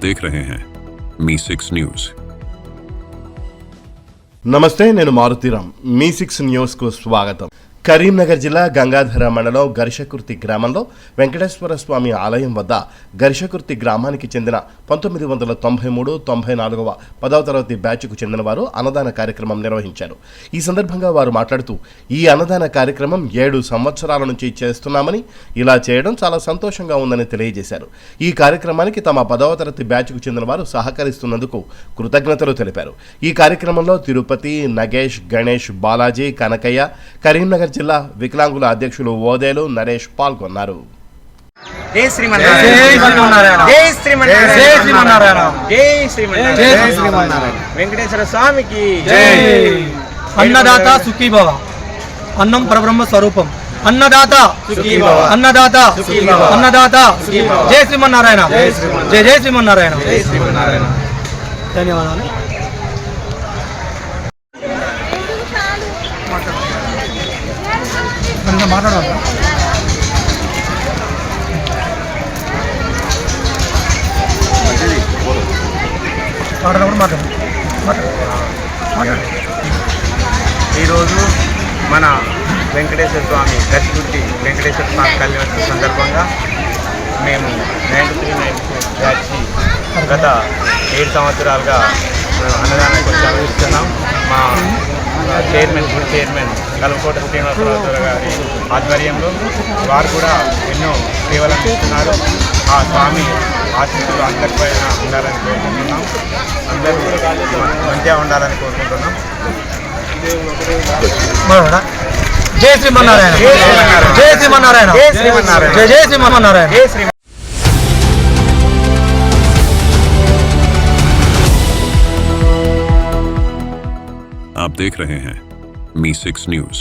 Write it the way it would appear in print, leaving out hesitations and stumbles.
देख रहे हैं मी6 न्यूज। నమస్తే, నేను మారుతీరామ్. మీ6 న్యూస్ కు స్వాగతం. కరీంనగర్ జిల్లా గంగాధర మండలం గరిషకుర్తి గ్రామంలో వెంకటేశ్వర స్వామి ఆలయం వద్ద గరిషకుర్తి గ్రామానికి చెందిన 1993-94వ 10వ తరగతి బ్యాచ్కు చెందిన వారు అన్నదాన కార్యక్రమం నిర్వహించారు. ఈ సందర్భంగా వారు మాట్లాడుతూ, ఈ అన్నదాన కార్యక్రమం 7 సంవత్సరాల నుంచి చేస్తున్నామని, ఇలా చేయడం చాలా సంతోషంగా ఉందని తెలియజేశారు. ఈ కార్యక్రమానికి తమ 10వ తరగతి బ్యాచ్కు చెందిన వారు సహకరిస్తున్నందుకు కృతజ్ఞతలు తెలిపారు. ఈ కార్యక్రమంలో తిరుపతి, నగేష్, గణేష్, బాలాజీ, కనకయ్య, కరీంనగర్ జిల్లా వికలాంగుల అధ్యక్షులు ఓదేలు నరేష్ పాల్గొన్నారు. జై శ్రీమన్నారాయణ, జై శ్రీమన్నారాయణ, జై శ్రీమన్నారాయణ, జై శ్రీమన్నారాయణ, జై శ్రీమన్నారాయణ. వెంకటేశ్వర స్వామికి జై. అన్నదాత సుఖీ భవ. అన్నం పరబ్రహ్మ స్వరూపం. అన్నదాత సుఖీ భవ, అన్నదాత సుఖీ భవ, అన్నదాత సుఖీ భవ. జై శ్రీమన్నారాయణ, జై జై శ్రీమన్నారాయణ, జై శ్రీమన్నారాయణ. ధన్యవాదాలు. మాట్లాడాలి ఈరోజు మన వెంకటేశ్వర స్వామి గరిషకుర్తి వెంకటేశ్వర స్వామి కళ్యాణోత్సవం సందర్భంగా మేము 93-94 బ్యాచ్ గత 7 సంవత్సరాలుగా అన్నదానం కొనసాగిస్తున్నాం. మా చైర్మన్ కల్వకోట శ్రీనివాసరావు గారి ఆధ్వర్యంలో వారు కూడా ఎన్నో సేవలు అందిస్తున్నారు. ఆ స్వామి ఆశీస్సులు అందరిపైన ఉండాలని కోరుకుంటున్నాం. అందరూ మంచిగా ఉండాలని కోరుకుంటున్నాం. జై శ్రీమన్నారాయణ, జై శ్రీమన్నారాయణ, జై శ్రీమన్నారాయణ, జై జై శ్రీమన్నారాయణ, జై శ్రీ. आप देख रहे हैं मी6 न्यूज।